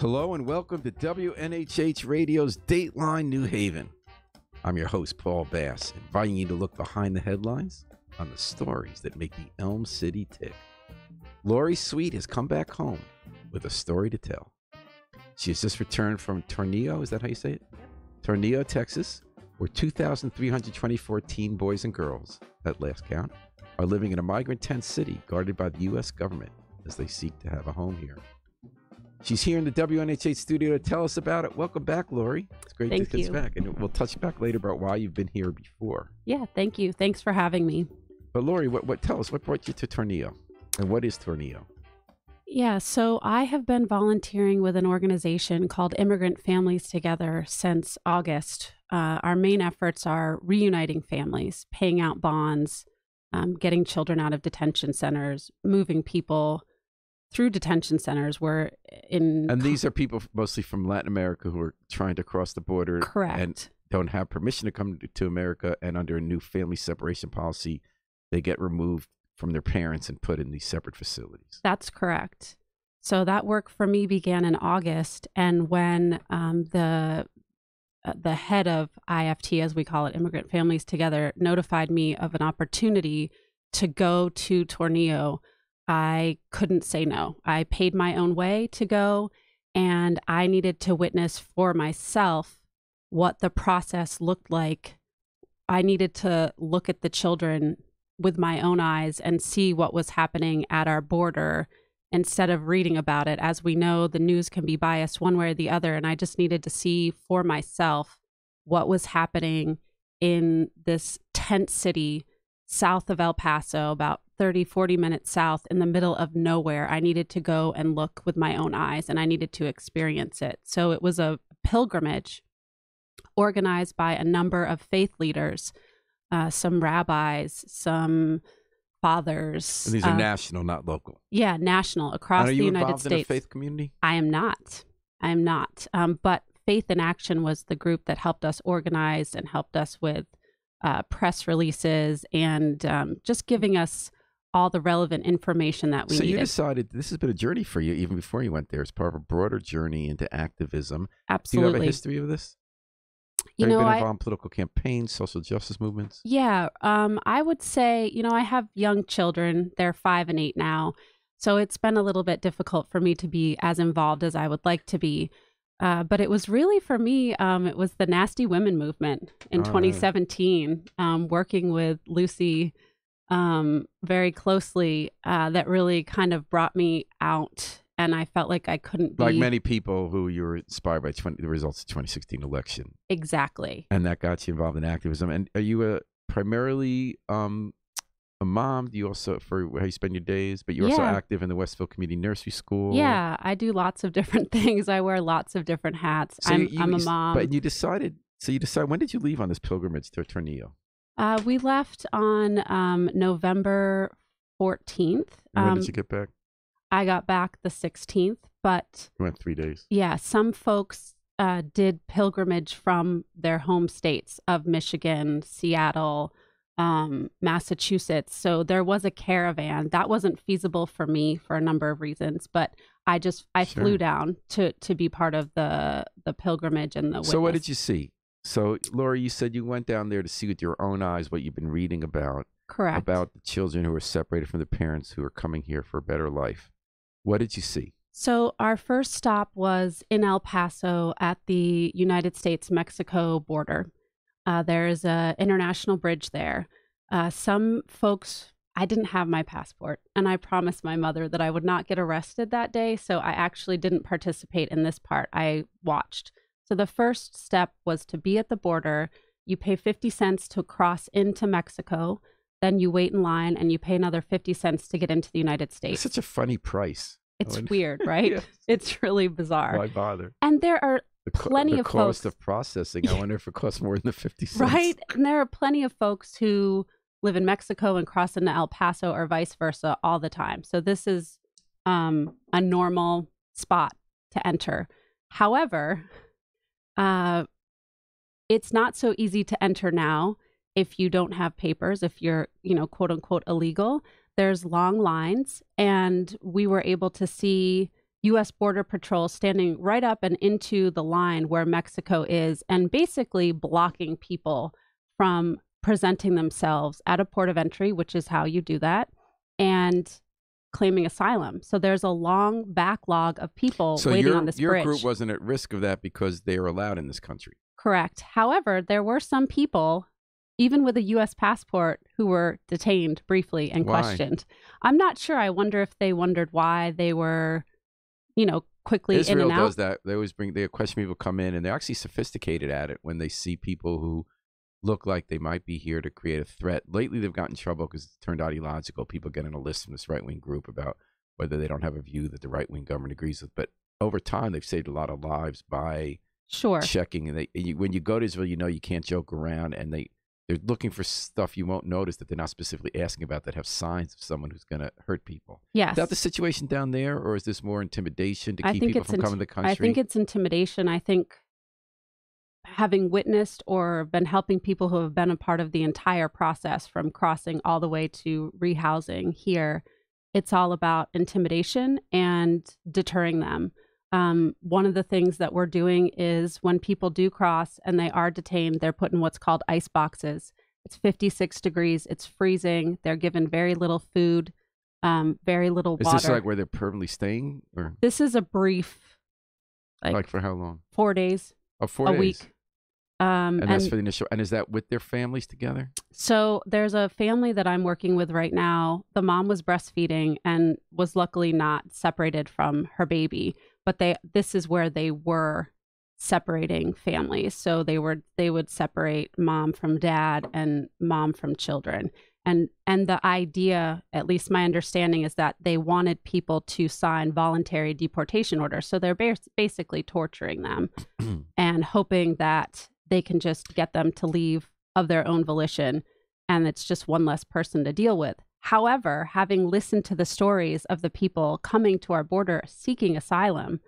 Hello and welcome to WNHH Radio's Dateline New Haven. I'm your host, Paul Bass, inviting you to look behind the headlines on the stories that make the Elm City tick. Lori Sweet has come back home with a story to tell. She has just returned from Tornillo, is that how you say it? Tornillo, Texas, where 2,324 teen boys and girls, at last count, are living in a migrant tent city guarded by the U.S. government as they seek to have a home here. She's here in the WNHH studio to tell us about it. Welcome back, Lori. It's great to get back. And we'll touch back later about why you've been here before. Yeah, thank you. Thanks for having me. But Lori, tell us, what brought you to Tornillo? And what is Tornillo? Yeah, so I have been volunteering with an organization called Immigrant Families Together since August. Our main efforts are reuniting families, paying out bonds, getting children out of detention centers, moving people through detention centers. And these are people mostly from Latin America who are trying to cross the border. Correct. And don't have permission to come to America, and under a new family separation policy, they get removed from their parents and put in these separate facilities. That's correct. So that work for me began in August, and when the head of IFT, as we call it, Immigrant Families Together, notified me of an opportunity to go to Tornillo, I couldn't say no. I paid my own way to go, and I needed to witness for myself what the process looked like. I needed to look at the children with my own eyes and see what was happening at our border instead of reading about it. As we know, the news can be biased one way or the other, and I just needed to see for myself what was happening in this tent city south of El Paso, about 40 minutes south in the middle of nowhere. I needed to go and look with my own eyes, and I needed to experience it. So it was a pilgrimage organized by a number of faith leaders, some rabbis, some fathers. And these are national, not local. Yeah, national, across the United States. Are you involved in a faith community? I am not. But Faith in Action was the group that helped us organize and helped us with press releases and just giving us all the relevant information that we needed. So you decided this has been a journey for you even before you went there. It's part of a broader journey into activism. Absolutely. Do you have a history of this? Have you been involved in political campaigns, social justice movements? Yeah, I would say, I have young children. They're 5 and 8 now. So it's been a little bit difficult for me to be as involved as I would like to be. But it was really, for me, it was the Nasty Women movement in 2017, working with Lucy very closely, that really kind of brought me out. And I felt like I couldn't be... Like many people who you were inspired by the results of the 2016 election. Exactly. And that got you involved in activism. And are you primarily a mom? Do you also, for how you spend your days, but you're also active in the Westville Community Nursery School? Yeah, I do lots of different things. I wear lots of different hats. So I'm a mom. But you decided, when did you leave on this pilgrimage to Tornillo? We left on November 14th. When did you get back? I got back the 16th, but... You went 3 days. Yeah, some folks did pilgrimage from their home states of Michigan, Seattle, Massachusetts. So there was a caravan. That wasn't feasible for me for a number of reasons, but I flew down to be part of the pilgrimage and the witness. So what did you see? So, Lori, you said you went down there to see with your own eyes what you've been reading about. Correct. About the children who are separated from their parents who are coming here for a better life. What did you see? So our first stop was in El Paso at the United States-Mexico border. There is an international bridge there. Some folks, I didn't have my passport, and I promised my mother that I would not get arrested that day, so I actually didn't participate in this part. I watched. So the first step was to be at the border. You pay 50 cents to cross into Mexico. Then you wait in line and you pay another 50 cents to get into the United States. It's such a funny price. It's weird, right? Yes. It's really bizarre. Why bother? And there are plenty of folks. The cost of processing, I wonder if it costs more than the 50 cents. Right? And there are plenty of folks who live in Mexico and cross into El Paso or vice versa all the time. So this is a normal spot to enter. However, it's not so easy to enter now if you don't have papers, if you're, quote unquote illegal. There's long lines, and we were able to see, U.S. Border Patrol standing right up and into the line where Mexico is and basically blocking people from presenting themselves at a port of entry, which is how you do that, and claiming asylum. So there's a long backlog of people waiting on this bridge. Your group wasn't at risk of that because they are allowed in this country. Correct. However, there were some people, even with a U.S. passport, who were detained briefly and questioned. I'm not sure. I wonder if they wondered why they were, quickly Israel in and out. does that. They question people come in, and they're actually sophisticated at it when they see people who look like they might be here to create a threat. Lately, they've gotten in trouble because it's turned out illogical. People get in a list from this right-wing group about whether they don't have a view that the right-wing government agrees with. But over time, they've saved a lot of lives by checking. And when you go to Israel, you can't joke around, and they're looking for stuff you won't notice that they're not specifically asking about that have signs of someone who's going to hurt people. Yes. Is that the situation down there, or is this more intimidation to keep people from coming to the country? I think it's intimidation. I think having witnessed or been helping people who have been a part of the entire process from crossing all the way to rehousing here, it's all about intimidation and deterring them. One of the things that we're doing is when people do cross and they are detained, they're put in what's called ice boxes. It's 56 degrees. It's freezing. They're given very little food, very little water. Is this like where they're permanently staying? Or? This is a brief, like for how long? 4 days. Oh, 4 days. A week. And that's for the initial. And is that with their families together? So there's a family that I'm working with right now. The mom was breastfeeding and was luckily not separated from her baby. But this is where they were separating families. So they would separate mom from dad and mom from children. And the idea, at least my understanding, is that they wanted people to sign voluntary deportation orders. So they're basically torturing them and hoping that they can just get them to leave of their own volition. And it's just one less person to deal with. However, having listened to the stories of the people coming to our border seeking asylum,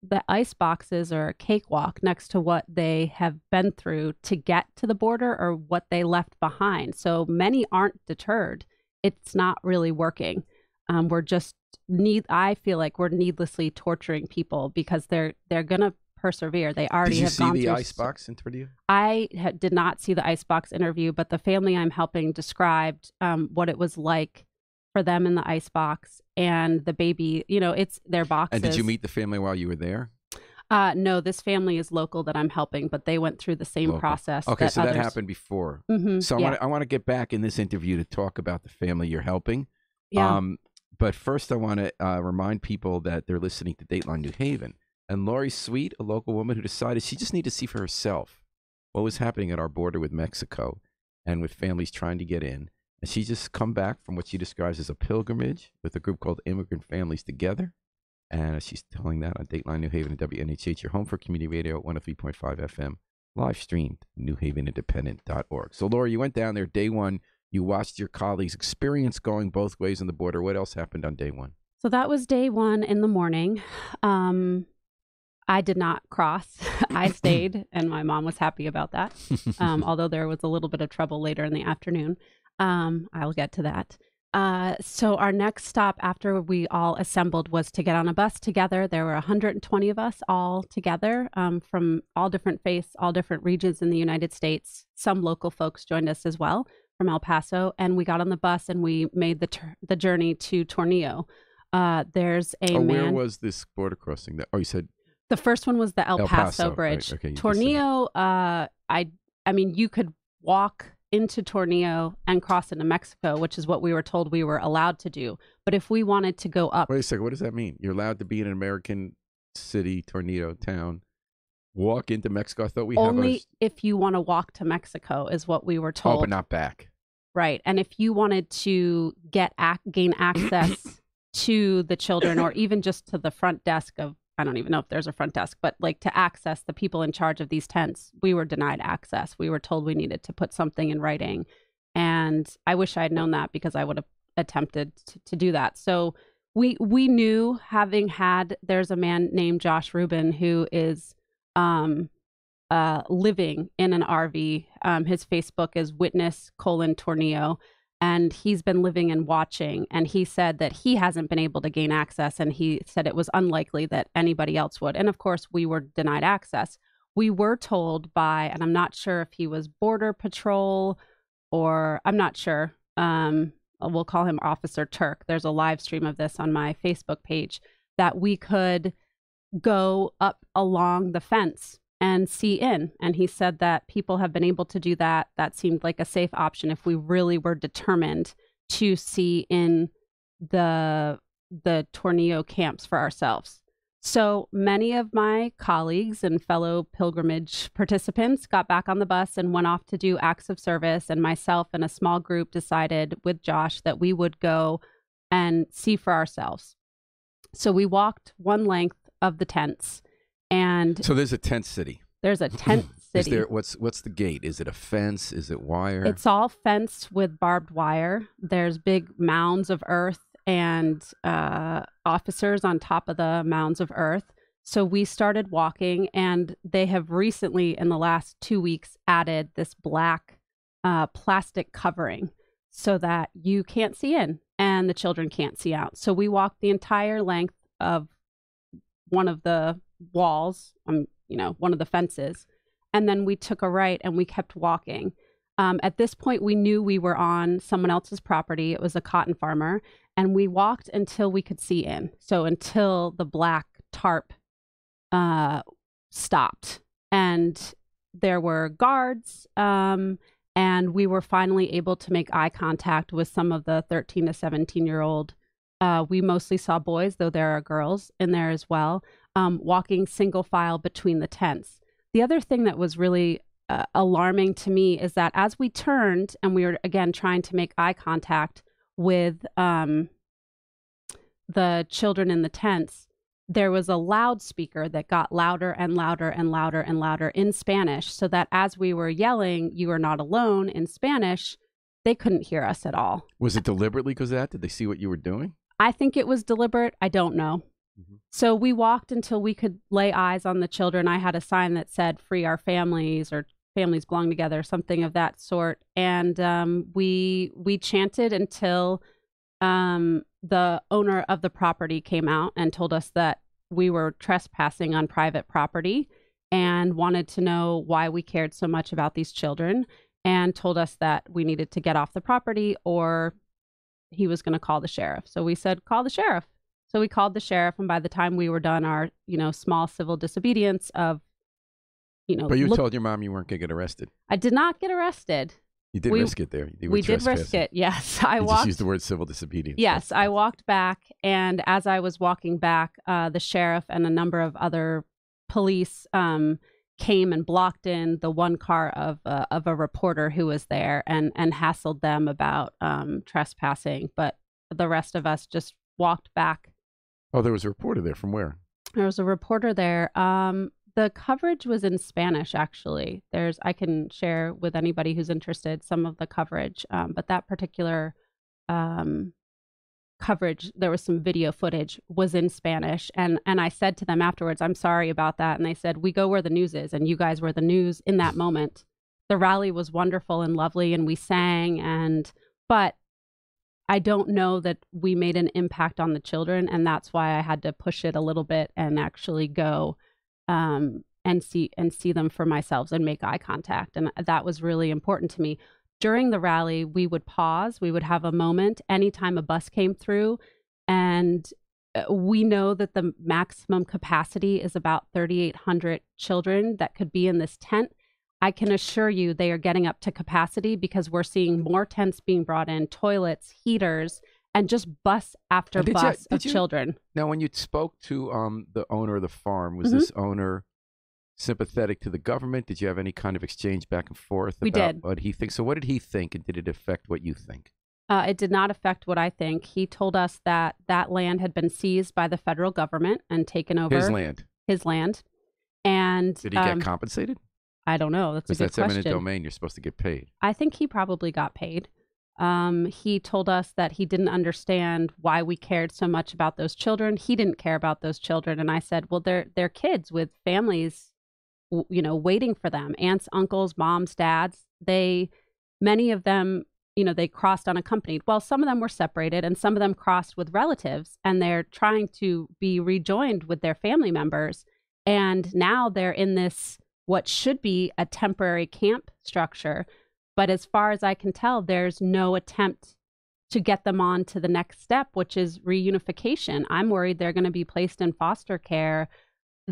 the ice boxes are a cakewalk next to what they have been through to get to the border or what they left behind. So many aren't deterred. It's not really working. I feel like we're needlessly torturing people because they're going to persevere. They already have gone through. Did you see the icebox interview? I did not see the icebox interview, but the family I'm helping described what it was like for them in the icebox and the baby. It's their boxes. And did you meet the family while you were there? No, this family is local that I'm helping, but they went through the same process. Okay, so that happened before. Mm-hmm, so I want to get back in this interview to talk about the family you're helping. Yeah. But first, I want to remind people that they're listening to Dateline New Haven. And Lori Sweet, a local woman who decided she just needed to see for herself what was happening at our border with Mexico and with families trying to get in. And she just come back from what she describes as a pilgrimage with a group called Immigrant Families Together. And she's telling that on Dateline New Haven and WNHH, your home for community radio at 103.5 FM, live streamed, newhavenindependent.org. So, Lori, you went down there day one. You watched your colleagues' experience going both ways on the border. What else happened on day one? So that was day one in the morning. I did not cross. I stayed, and my mom was happy about that, although there was a little bit of trouble later in the afternoon. I'll get to that. So our next stop after we all assembled was to get on a bus together. There were 120 of us all together from all different faiths, all different regions in the United States. Some local folks joined us as well from El Paso, and we got on the bus and we made the journey to Tornillo. There's a man. Where was this border crossing? You said the first one was the El Paso Bridge. Right. Okay, Tornillo, I mean, you could walk into Tornillo and cross into Mexico, which is what we were told we were allowed to do. But if we wanted to go up... Wait a second, what does that mean? You're allowed to be in an American city, Tornillo town, walk into Mexico? I thought we only if you want to walk to Mexico is what we were told. Oh, but not back. Right. And if you wanted to gain access to the children or even just to the front desk of, I don't even know if there's a front desk, but like to access the people in charge of these tents, we were denied access. We were told we needed to put something in writing. And I wish I had known that because I would have attempted to do that. So we knew, there's a man named Josh Rubin who is living in an RV. His Facebook is Witness: Tornillo. and he's been living and watching. And he said that he hasn't been able to gain access, and he said it was unlikely that anybody else would. And of course, we were denied access. We were told by, and I'm not sure if he was Border Patrol or I'm not sure. We'll call him Officer Turk. There's a live stream of this on my Facebook page, that we could go up along the fence and see in. And he said that people have been able to do that. That seemed like a safe option if we really were determined to see in the Tornillo camps for ourselves. So many of my colleagues and fellow pilgrimage participants got back on the bus and went off to do acts of service. And myself and a small group decided with Josh that we would go and see for ourselves. So we walked one length of the tents. And so there's a tent city. There's a tent city. Is there, what's the gate? Is it a fence? Is it wire? It's all fenced with barbed wire. There's big mounds of earth and officers on top of the mounds of earth. So we started walking, and they have recently, in the last 2 weeks, added this black plastic covering so that you can't see in and the children can't see out. So we walked the entire length of one of the walls, one of the fences, and then we took a right and we kept walking. At this point, we knew we were on someone else's property. It was a cotton farmer, and we walked until we could see in. So until the black tarp stopped, and there were guards, and we were finally able to make eye contact with some of the 13 to 17-year-old. We mostly saw boys, though there are girls in there as well, walking single file between the tents. The other thing that was really alarming to me is that as we turned and we were again trying to make eye contact with the children in the tents, there was a loudspeaker that got louder and louder and louder and louder in Spanish, so that as we were yelling, "You are not alone," in Spanish, they couldn't hear us at all. Was it deliberately because of that? Did they see what you were doing? I think it was deliberate. I don't know. Mm-hmm. So we walked until we could lay eyes on the children. I had a sign that said "Free our families" or "Families belong together," something of that sort. And we chanted until the owner of the property came out and told us that we were trespassing on private property and wanted to know why we cared so much about these children, and told us that we needed to get off the property or he was going to call the sheriff. So we said, call the sheriff. So we called the sheriff, and by the time we were done our, small civil disobedience of, But you told your mom you weren't going to get arrested. I did not get arrested. You did risk it there. We did risk it, yes. I just used the word civil disobedience. Yes, I walked back, and as I was walking back, the sheriff and a number of other police came and blocked in the one car of a reporter who was there and hassled them about trespassing. But the rest of us just walked back. Oh, there was a reporter there. From where? There was a reporter there. The coverage was in Spanish, actually. I can share with anybody who's interested some of the coverage, but that particular coverage, there was some video footage, was in Spanish. And I said to them afterwards, "I'm sorry about that." And they said, "We go where the news is, and you guys were the news in that moment." The rally was wonderful and lovely, and we sang, but I don't know that we made an impact on the children, and that's why I had to push it a little bit and actually go and see them for myself and make eye contact. And that was really important to me. During the rally, we would pause, we would have a moment anytime a bus came through, and we know that the maximum capacity is about 3,800 children that could be in this tent. I can assure you they are getting up to capacity because we're seeing more tents being brought in, toilets, heaters, and just bus after bus of children. Now, when you spoke to the owner of the farm, was this owner sympathetic to the government? Did you have any kind of exchange back and forth about what he thinks? So what did he think, and did it affect what you think? It did not affect what I think. He told us that land had been seized by the federal government and taken over. His land. And did he get compensated? I don't know. That's a good question. Because that's eminent domain. You're supposed to get paid. I think he probably got paid. He told us that he didn't understand why we cared so much about those children. He didn't care about those children. And I said, well, they're kids with families, waiting for them. Aunts, uncles, moms, dads. Many of them they crossed unaccompanied. Well, some of them were separated and some of them crossed with relatives, and they're trying to be rejoined with their family members. And now they're in this, what should be a temporary camp structure. But as far as I can tell, there's no attempt to get them on to the next step, which is reunification. I'm worried they're going to be placed in foster care.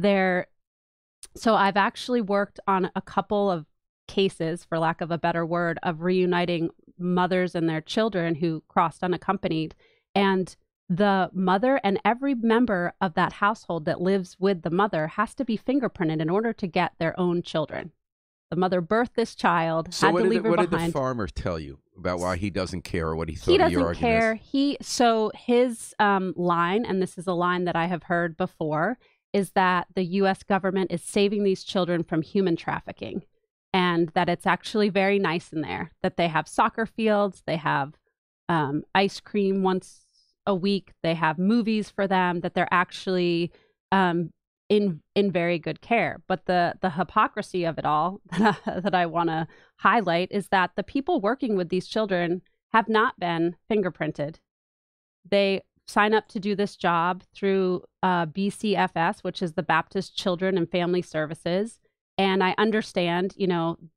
So I've actually worked on a couple of cases, for lack of a better word, of reuniting mothers and their children who crossed unaccompanied. And the mother and every member of that household that lives with the mother has to be fingerprinted in order to get their own children. The mother birthed this child, So had to leave her what behind. did the farmer tell you about why he doesn't care or what he thought of your argument? He doesn't care. So his line, and this is a line that I have heard before, is that the U.S. government is saving these children from human trafficking, and that it's actually very nice in there, that they have soccer fields, they have ice cream once a week, they have movies for them, that they're actually in very good care. But the hypocrisy of it all that I want to highlight is that the people working with these children have not been fingerprinted. They sign up to do this job through BCFS, which is the Baptist Children and Family Services. And I understand,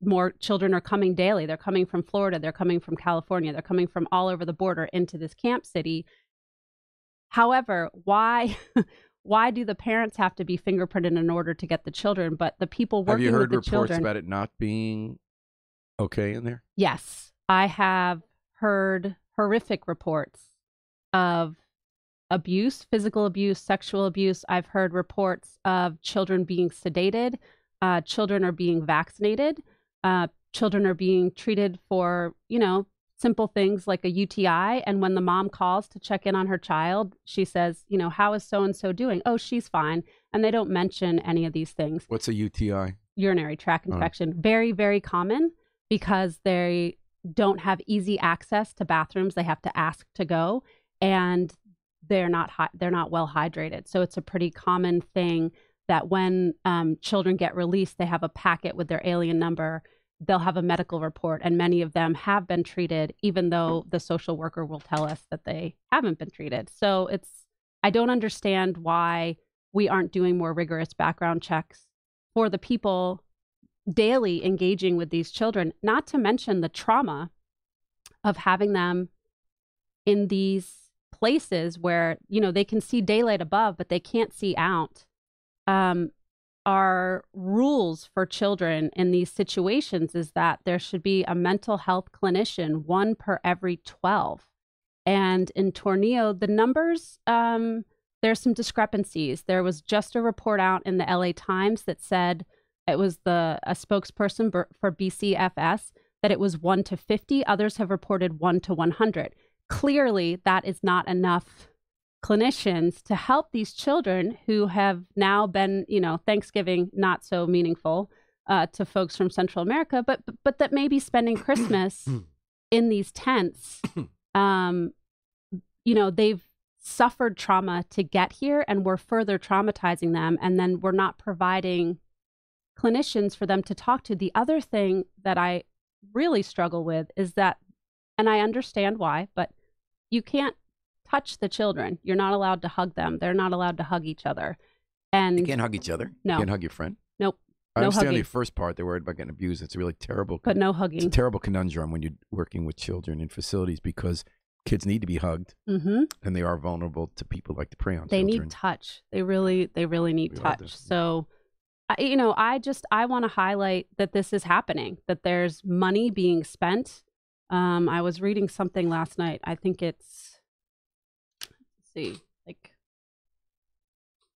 more children are coming daily. They're coming from Florida. They're coming from California. They're coming from all over the border into this camp city. However, why do the parents have to be fingerprinted in order to get the children, but the people working with the children... Have you heard reports about it not being okay in there? Yes. I have heard horrific reports of abuse, physical abuse, sexual abuse. I've heard reports of children being sedated. Children are being vaccinated. Children are being treated for, simple things like a UTI. And when the mom calls to check in on her child, she says, how is so-and-so doing? Oh, she's fine. And they don't mention any of these things. What's a UTI? Urinary tract infection. Very, very common because they don't have easy access to bathrooms. They have to ask to go, and they're not well hydrated. So it's a pretty common thing that when children get released, they have a packet with their alien number. They'll have a medical report, and many of them have been treated, even though the social worker will tell us that they haven't been treated. So I don't understand why we aren't doing more rigorous background checks for the people daily engaging with these children, not to mention the trauma of having them in these places where, they can see daylight above, but they can't see out. Our rules for children in these situations is that there should be a mental health clinician, 1 per every 12. And in Tornillo, the numbers, there's some discrepancies. There was just a report out in the LA Times that said it was a spokesperson for BCFS that it was 1 to 50. Others have reported 1 to 100. Clearly, that is not enough clinicians to help these children who have now been, Thanksgiving not so meaningful to folks from Central America, but that may be spending Christmas in these tents. They've suffered trauma to get here, and we're further traumatizing them, and then we're not providing clinicians for them to talk to. The other thing that I really struggle with is that, and I understand why, but you can't touch the children. You're not allowed to hug them. They're not allowed to hug each other. And you can't hug each other? No. You can't hug your friend? Nope. I no understand hugging. the first part. They're worried about getting abused. It's a really terrible. But no hugging. It's a terrible conundrum when you're working with children in facilities because kids need to be hugged, and they are vulnerable to people like to prey on they children. They need touch. They really need touch. So, I want to highlight that this is happening, that there's money being spent. I was reading something last night. I think it's, like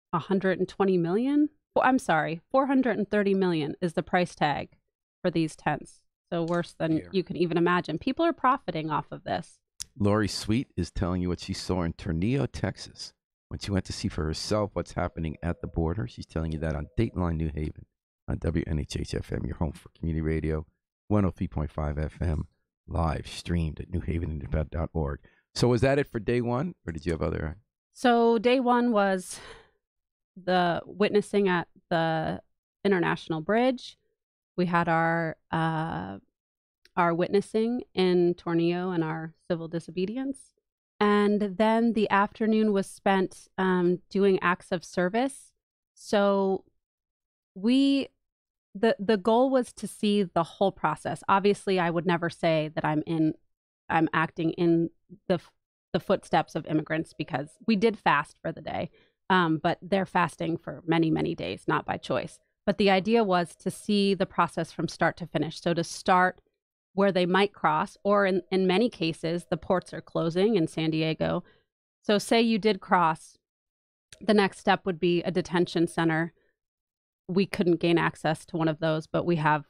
120 million. Well, I'm sorry, 430 million is the price tag for these tents. So worse than you can even imagine. People are profiting off of this. Lori Sweet is telling you what she saw in Tornillo, Texas, when she went to see for herself what's happening at the border. She's telling you that on Dateline New Haven on WNHH FM, your home for community radio, 103.5 FM, live streamed at newhavenindependent.org. So was that it for day one, or did you have other? So day one was the witnessing at the International Bridge. We had our our witnessing in Tornillo and our civil disobedience. And then the afternoon was spent doing acts of service. So the goal was to see the whole process. Obviously, I would never say that I'm acting in the footsteps of immigrants, because we did fast for the day, but they're fasting for many, many days, not by choice. But the idea was to see the process from start to finish. So to start where they might cross, or in many cases, the ports are closing in San Diego. So say you did cross, the next step would be a detention center. We couldn't gain access to one of those, but we have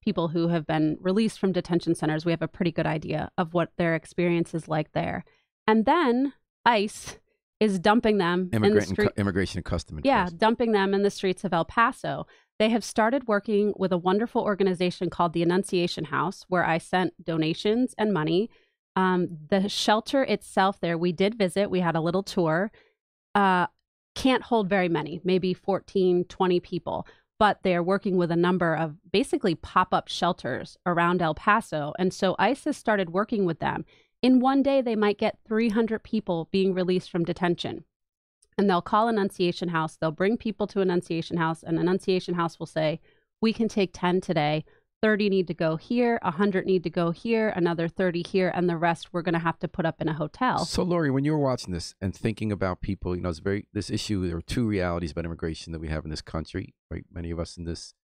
people who have been released from detention centers. We have a pretty good idea of what their experience is like there. And then ICE is dumping them in the street. Immigration and Customs Yeah, Enforcement. dumping them in the streets of El Paso. They have started working with a wonderful organization called the Annunciation House, where I sent donations and money. The shelter itself there, we did visit. We had a little tour. Can't hold very many, maybe 14, 20 people. But they're working with a number of basically pop-up shelters around El Paso. And so ICE has started working with them. In one day, they might get 300 people being released from detention. And they'll call Annunciation House. They'll bring people to Annunciation House, and Annunciation House will say, we can take 10 today. 30 need to go here, 100 need to go here, another 30 here, and the rest we're going to have to put up in a hotel. So, Lori, when you were watching this and thinking about people, it's this issue. There are two realities about immigration that we have in this country. Right, many of us in this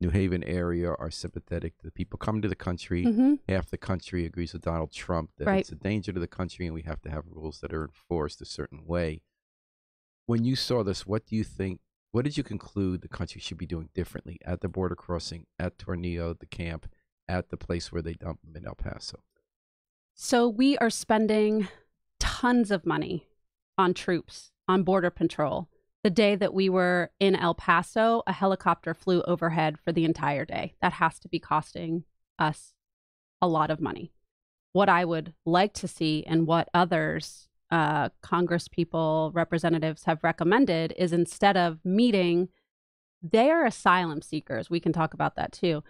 New Haven area are sympathetic to the people coming to the country. Mm-hmm. Half the country agrees with Donald Trump that Right. it's a danger to the country, and we have to have rules that are enforced a certain way. When you saw this, what do you think? What did you conclude the country should be doing differently at the border crossing, at Tornillo, the camp, at the place where they dump them in El Paso? So we are spending tons of money on troops, on border patrol. The day that we were in El Paso, a helicopter flew overhead for the entire day. That has to be costing us a lot of money. What I would like to see, and what others, Congress people, representatives have recommended, is instead of meeting, they are asylum seekers. We can talk about that too.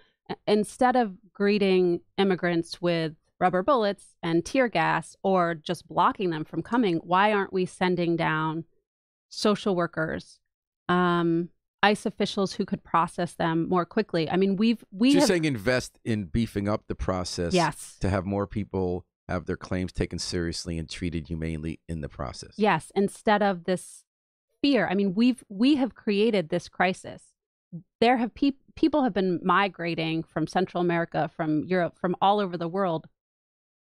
Instead of greeting immigrants with rubber bullets and tear gas, or just blocking them from coming, why aren't we sending down social workers, ICE officials who could process them more quickly? I mean, You're saying invest in beefing up the process, yes, to have more people have their claims taken seriously and treated humanely in the process. Yes, instead of this fear. I mean, we have created this crisis. There have people have been migrating from Central America, from Europe, from all over the world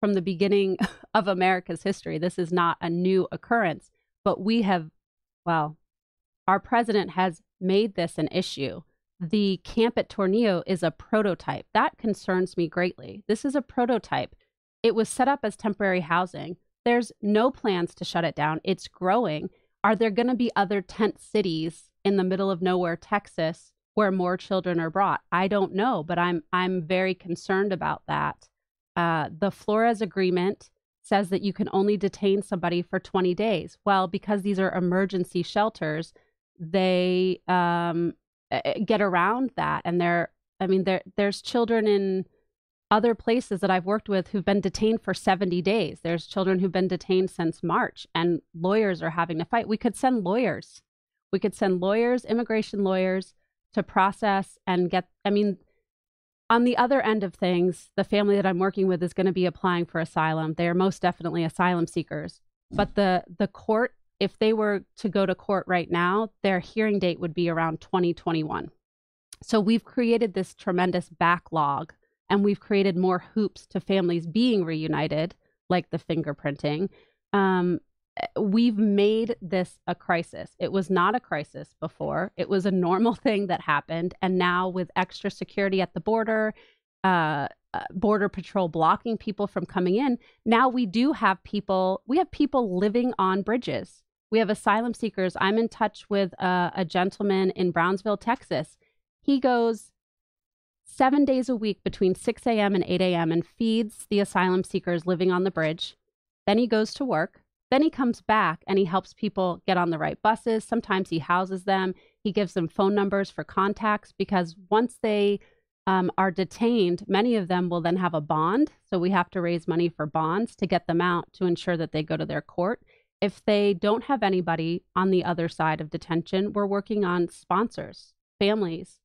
from the beginning of America's history. This is not a new occurrence, but our president has made this an issue. The camp at Tornillo is a prototype. That concerns me greatly. This is a prototype. It was set up as temporary housing. There's no plans to shut it down. It's growing. Are there going to be other tent cities in the middle of nowhere, Texas, where more children are brought? I don't know, but I'm very concerned about that. The Flores Agreement says that you can only detain somebody for 20 days. Well, because these are emergency shelters, they get around that. And there's children in other places that I've worked with who've been detained for 70 days. There's children who've been detained since March, and lawyers are having to fight. We could send lawyers. Immigration lawyers, to process and get, on the other end of things, the family that I'm working with is going to be applying for asylum. They are most definitely asylum seekers. But the court, if they were to go to court right now, their hearing date would be around 2021. So we've created this tremendous backlog, and we've created more hoops to families being reunited, like the fingerprinting. We've made this a crisis. It was not a crisis before. It was a normal thing that happened. And now, with extra security at the border, border patrol blocking people from coming in, now we have people living on bridges. We have asylum seekers. I'm in touch with a gentleman in Brownsville, Texas. He goes 7 days a week between 6 a.m. and 8 a.m. and feeds the asylum seekers living on the bridge. Then he goes to work. Then he comes back and he helps people get on the right buses. Sometimes he houses them. He gives them phone numbers for contacts, because once they are detained, many of them will then have a bond. So we have to raise money for bonds to get them out to ensure that they go to their court. If they don't have anybody on the other side of detention, we're working on sponsors, families,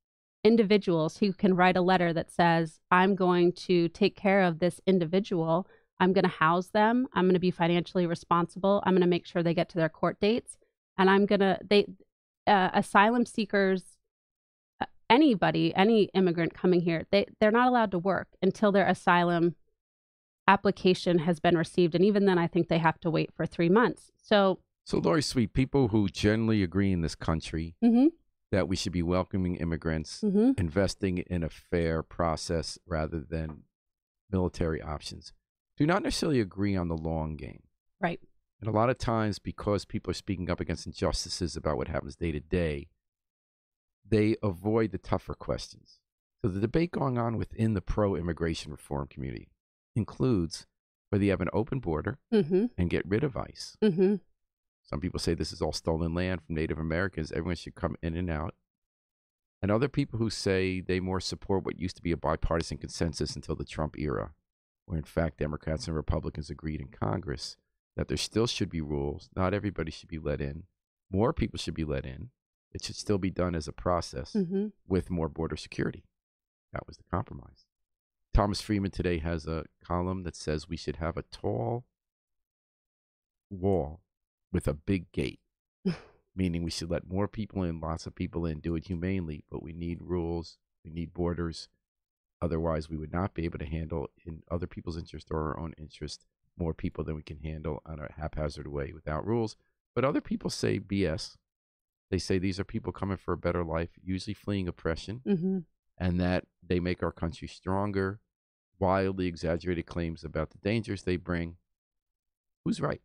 individuals who can write a letter that says, I'm going to take care of this individual. I'm going to house them. I'm going to be financially responsible. I'm going to make sure they get to their court dates. And I'm going to, asylum seekers, anybody, any immigrant coming here, they're not allowed to work until their asylum application has been received. And even then, I think they have to wait for 3 months. So Lori Sweet, people who generally agree in this country that we should be welcoming immigrants, investing in a fair process rather than military options, do not necessarily agree on the long game. Right. And a lot of times, because people are speaking up against injustices about what happens day to day, they avoid the tougher questions. So the debate going on within the pro-immigration reform community includes whether you have an open border and get rid of ICE. Some people say this is all stolen land from Native Americans. Everyone should come in and out. And other people who say they more support what used to be a bipartisan consensus until the Trump era, where in fact Democrats and Republicans agreed in Congress that there still should be rules. Not everybody should be let in. More people should be let in. It should still be done as a process with more border security. That was the compromise. Thomas Friedman today has a column that says we should have a tall wall with a big gate, meaning we should let more people in, lots of people in, do it humanely, but we need rules, we need borders. Otherwise, we would not be able to handle, in other people's interest or our own interest, more people than we can handle on a haphazard way without rules. But other people say BS. They say these are people coming for a better life, usually fleeing oppression, and that they make our country stronger. Wildly exaggerated claims about the dangers they bring. Who's right?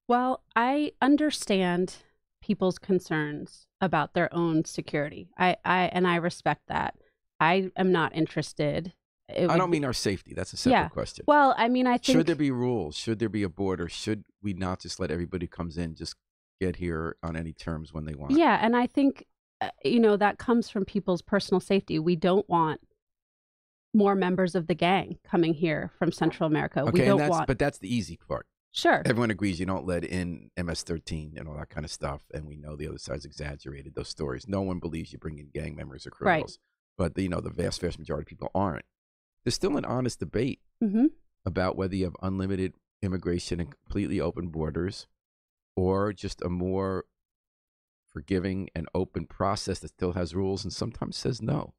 Well, I understand people's concerns about their own security. I respect that. I am not interested. I don't mean our safety. That's a separate question. Well, I mean, I think... Should there be rules? Should there be a border? Should we not just let everybody who comes in just get here on any terms when they want? Yeah, and I think, that comes from people's personal safety. We don't want more members of the gang coming here from Central America. Okay, we don't want... But that's the easy part. Sure. Everyone agrees you don't let in MS-13 and all that kind of stuff, and we know the other side's exaggerated those stories. No one believes you bring in gang members or criminals. Right. But, the vast majority of people aren't. There's still an honest debate about whether you have unlimited immigration and completely open borders or just a more forgiving and open process that still has rules and sometimes says no,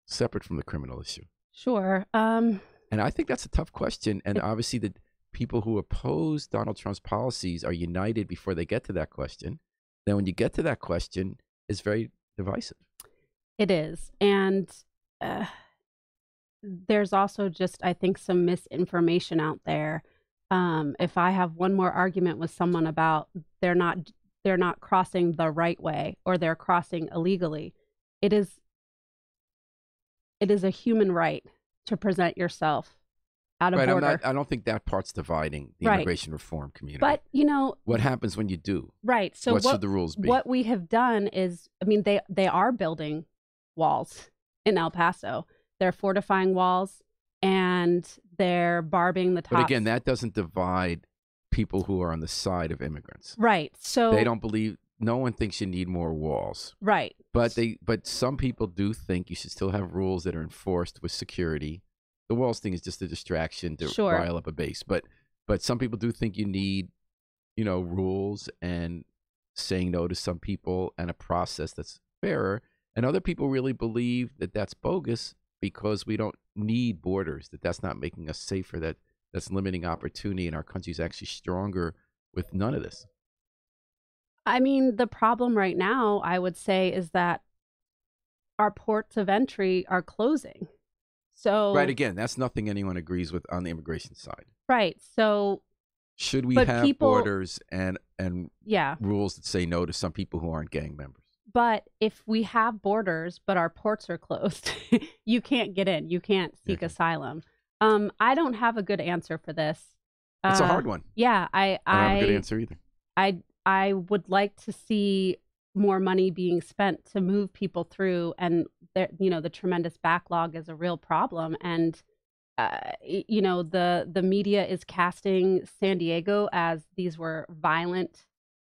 separate from the criminal issue. Sure. And I think that's a tough question. And obviously the people who oppose Donald Trump's policies are united before they get to that question. Then when you get to that question, it's very divisive. It is. And there's also just, I think, some misinformation out there. If I have one more argument with someone about they're not crossing the right way or they're crossing illegally, it is a human right to present yourself at a border. I don't think that part's dividing the immigration reform community. But, what happens when you do? Right. So what should the rules be? What we have done is, they are building walls in El Paso. They're fortifying walls and they're barbing the tops. But again, that doesn't divide people who are on the side of immigrants. Right. So they don't believe, no one thinks you need more walls. Right. But some people do think you should still have rules that are enforced with security. The walls thing is just a distraction to rile up a base. But some people do think you need, rules and saying no to some people and a process that's fairer. And other people really believe that that's bogus because we don't need borders, that's not making us safer, that's limiting opportunity, and our country's actually stronger with none of this. The problem right now, I would say, is that our ports of entry are closing. So right, again, that's nothing anyone agrees with on the immigration side. Right. So should we have borders and rules that say no to some people who aren't gang members? But if we have borders, but our ports are closed, you can't get in. You can't seek asylum. I don't have a good answer for this. It's a hard one. Yeah, I don't have a good answer either. I would like to see more money being spent to move people through, and the tremendous backlog is a real problem. And the media is casting San Diego as these were violent,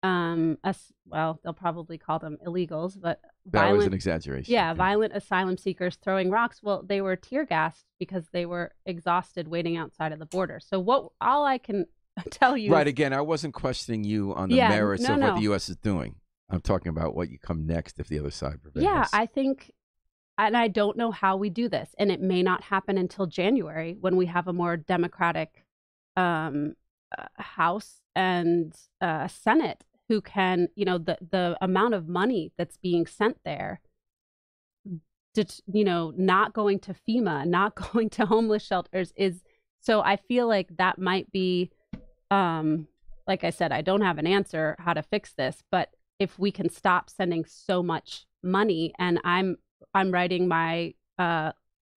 they'll probably call them illegals, but that was an exaggeration. Yeah, violent asylum seekers throwing rocks. Well, they were tear gassed because they were exhausted waiting outside of the border. So all I can tell you Right, again, I wasn't questioning you on the merits of what the U.S. is doing. I'm talking about what you come next if the other side prevails. Yeah, I think, and I don't know how we do this, and it may not happen until January when we have a more democratic House and Senate who can, the amount of money that's being sent there, not going to FEMA, not going to homeless shelters is, so I feel like that might be, like I said, I don't have an answer how to fix this, but if we can stop sending so much money, and I'm writing my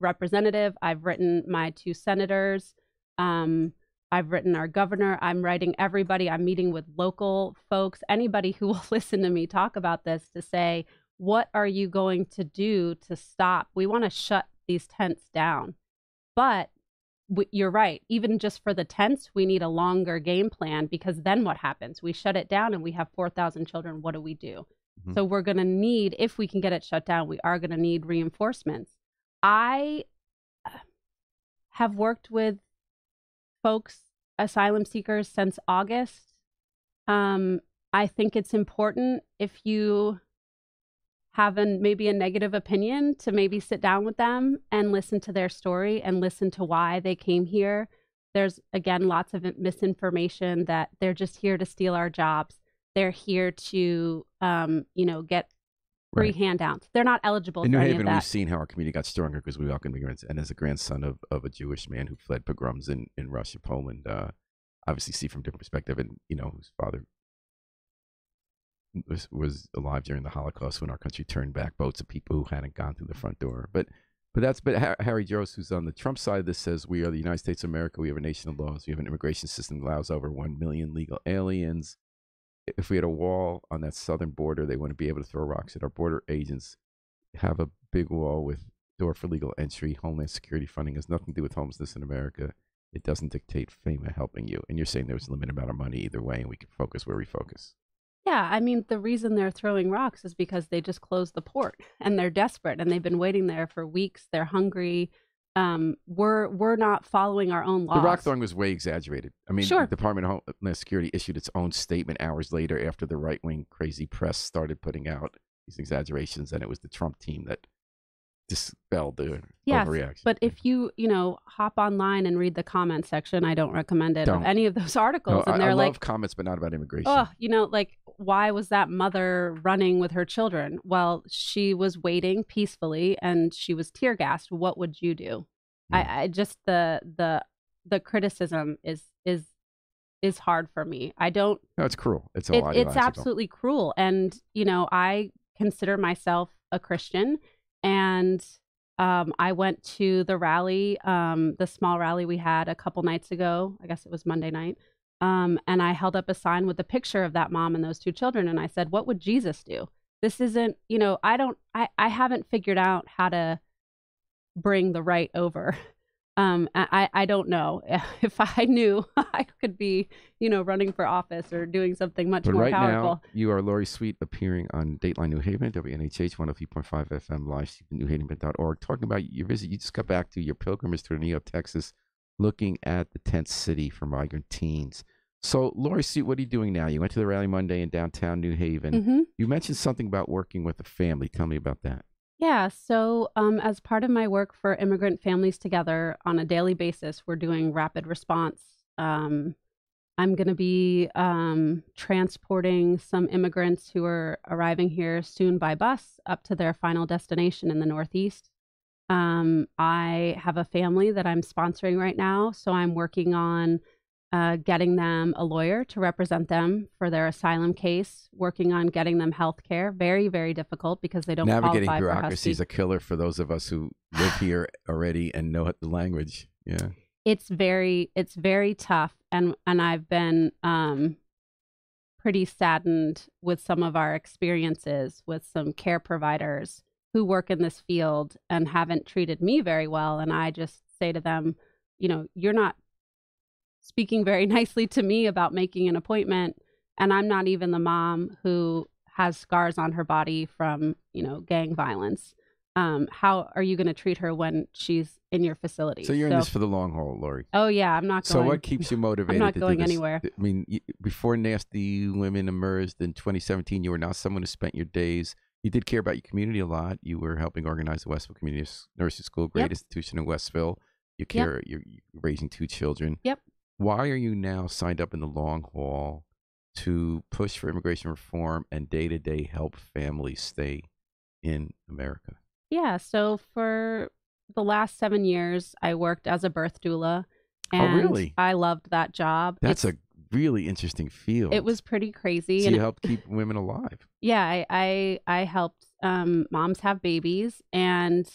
representative, I've written my 2 senators, I've written our governor, I'm writing everybody, I'm meeting with local folks, anybody who will listen to me talk about this to say, what are you going to do to stop? We want to shut these tents down. But you're right, even just for the tents, we need a longer game plan, because then what happens? We shut it down and we have 4,000 children. What do we do? Mm-hmm. So we're going to need, if we can get it shut down, we are going to need reinforcements. I have worked with folks, asylum seekers, since August. I think it's important, if you have maybe a negative opinion, to maybe sit down with them and listen to their story and listen to why they came here. There's, again, lots of misinformation that they're just here to steal our jobs. They're here to, get free handouts. They're not eligible in for New any Haven, of that. we've seen how our community got stronger because we welcome immigrants. And as a grandson of a Jewish man who fled pogroms in Russia, Poland, obviously see from a different perspective, and whose father was alive during the Holocaust when our country turned back boats of people who hadn't gone through the front door. But Harry Jost, who's on the Trump side of this, says we are the United States of America. We have a nation of laws. We have an immigration system that allows over 1 million legal aliens. If we had a wall on that southern border, they wouldn't be able to throw rocks at our border agents. Have a big wall with door for legal entry. Homeland Security funding has nothing to do with homelessness in America. It doesn't dictate FEMA helping you. And you're saying there was a limited amount of money either way, and we can focus where we focus. Yeah, I mean, the reason they're throwing rocks is because they just closed the port and they're desperate and they've been waiting there for weeks. They're hungry. We're not following our own laws. The rock throwing was way exaggerated. I mean, sure. The Department of Homeland Security issued its own statement hours later after the right-wing crazy press started putting out these exaggerations, and it was the Trump team that dispelled the overreaction. But if you hop online and read the comment section, I don't recommend it, of any of those articles. No, and they're I like, love comments, but not about immigration. Oh, like, why was that mother running with her children? Well, she was waiting peacefully and she was tear gassed. What would you do? I just the criticism is hard for me. I don't. No, it's cruel. It's it's absolutely cruel. And I consider myself a Christian. And I went to the rally, the small rally we had a couple nights ago. I guess it was Monday night. And I held up a sign with a picture of that mom and those 2 children. And I said, what would Jesus do? This isn't, I haven't figured out how to bring the right over. I don't know. If I knew, I could be, running for office or doing something much more powerful. Now, you are Lori Sweet, appearing on Dateline New Haven, WNHH 103.5 FM, live at newhaven.org, talking about your visit. You just got back to your pilgrimage to Neo, Texas, looking at the tent city for migrant teens. So, Lori Sweet, what are you doing now? You went to the rally Monday in downtown New Haven. Mm-hmm. You mentioned something about working with a family. Tell me about that. Yeah, so as part of my work for Immigrant Families Together, on a daily basis, we're doing rapid response. I'm going to be transporting some immigrants who are arriving here soon by bus up to their final destination in the Northeast. I have a family that I'm sponsoring right now, so I'm working on getting them a lawyer to represent them for their asylum case, working on getting them health care. Very, very difficult because they don't Navigating qualify bureaucracy is a killer for those of us who live here already and know the language. Yeah. It's very tough. And I've been pretty saddened with some of our experiences with some care providers who work in this field and haven't treated me very well. And I just say to them, you're not speaking very nicely to me about making an appointment. And I'm not even the mom who has scars on her body from, gang violence. How are you going to treat her when she's in your facility? So you're in this for the long haul, Lori. Oh yeah, I'm not going. So what keeps you motivated? I'm not to going do this? anywhere. I mean, before Nasty Women emerged in 2017, you were now someone who spent your days. You did care about your community a lot. You were helping organize the Westville Community Nursing School, great institution in Westville. You care. You're raising 2 children. Yep. Why are you now signed up in the long haul to push for immigration reform and day-to-day help families stay in America? Yeah. So for the last 7 years, I worked as a birth doula. And really? I loved that job. That's a really interesting field. It was pretty crazy. So and you helped keep women alive. Yeah, I helped moms have babies, and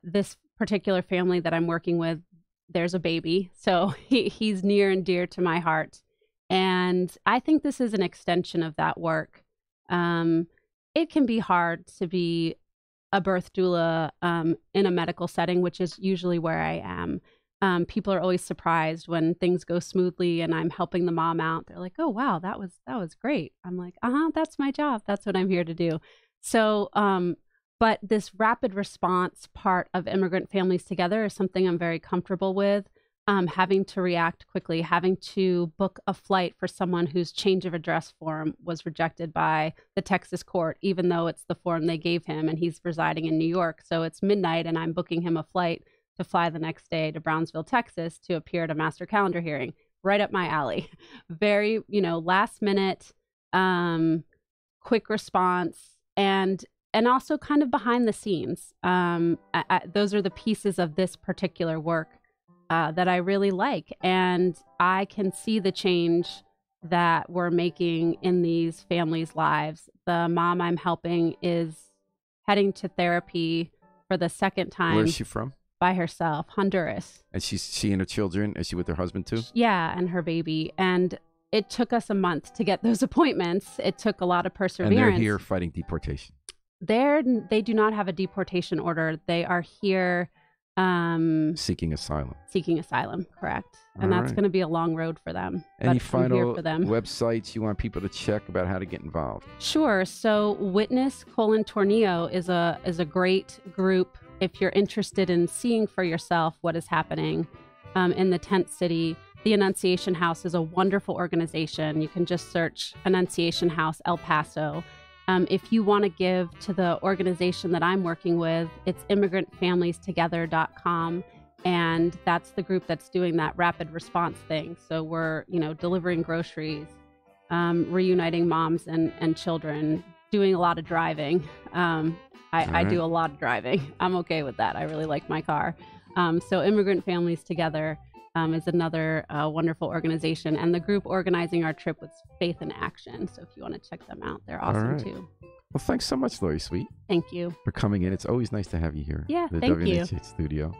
this particular family that I'm working with, there's a baby, so he's near and dear to my heart, and I think this is an extension of that work. It can be hard to be a birth doula in a medical setting, which is usually where I am. People are always surprised when things go smoothly and I'm helping the mom out. They're like, "Oh, wow, that was great." I'm like, "That's my job. That's what I'm here to do." So, but this rapid response part of Immigrant Families Together is something I'm very comfortable with. Having to react quickly, having to book a flight for someone whose change of address form was rejected by the Texas court, even though it's the form they gave him and he's residing in New York. So it's midnight and I'm booking him a flight to fly the next day to Brownsville, Texas, to appear at a master calendar hearing. Right up my alley. Very, last minute, quick response, and also kind of behind the scenes. Those are the pieces of this particular work that I really like. And I can see the change that we're making in these families' lives. The mom I'm helping is heading to therapy for the second time. Where is she from? By herself, Honduras. And she and her children? Is she with her husband too? Yeah, and her baby. And it took us a month to get those appointments. It took a lot of perseverance. And they're here fighting deportation. They do not have a deportation order. They are here seeking asylum. Seeking asylum, correct. And that's going to be a long road for them. Any final websites you want people to check about how to get involved? Sure. So Witness:tornillo is a great group if you're interested in seeing for yourself what is happening in the tent city. The Annunciation House is a wonderful organization. You can just search Annunciation House El Paso. If you want to give to the organization that I'm working with, it's immigrantfamiliestogether.com. And that's the group that's doing that rapid response thing. So we're, delivering groceries, reuniting moms and children, doing a lot of driving. I do a lot of driving. I'm okay with that. I really like my car. So Immigrant Families Together is another wonderful organization. And the group organizing our trip was Faith in Action. So if you want to check them out, they're awesome too. Well, thanks so much, Lori Sweet. Thank you. For coming in. It's always nice to have you here. Yeah, the thank you. WNHH studio.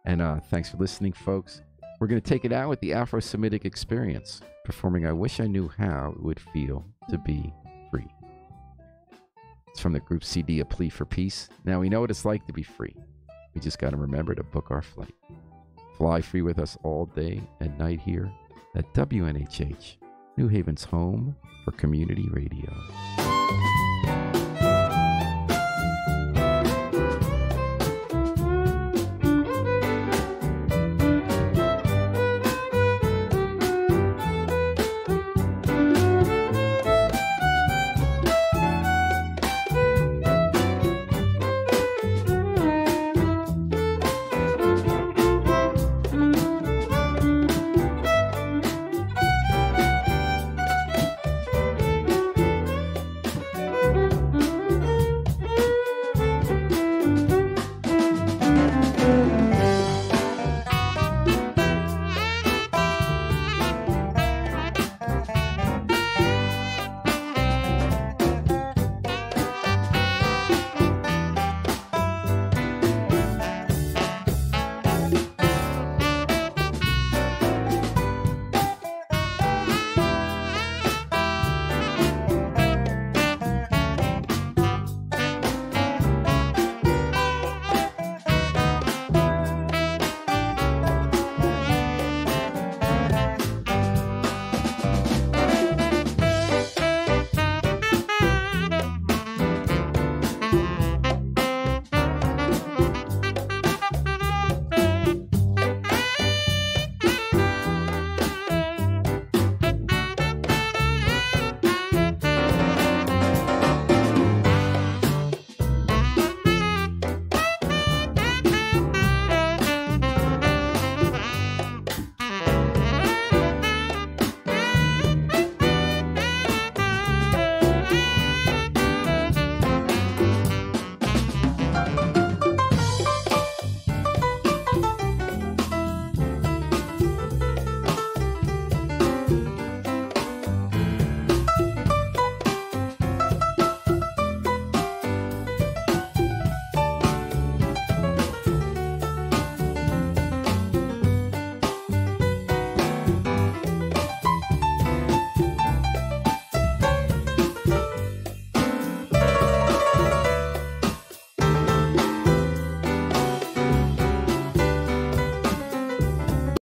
And thanks for listening, folks. We're going to take it out with the Afro-Semitic Experience, performing I Wish I Knew How It Would Feel to Be Free. It's from the group CD, A Plea for Peace. Now, we know what it's like to be free. We just got to remember to book our flight. Fly free with us all day and night here at WNHH, New Haven's home for community radio.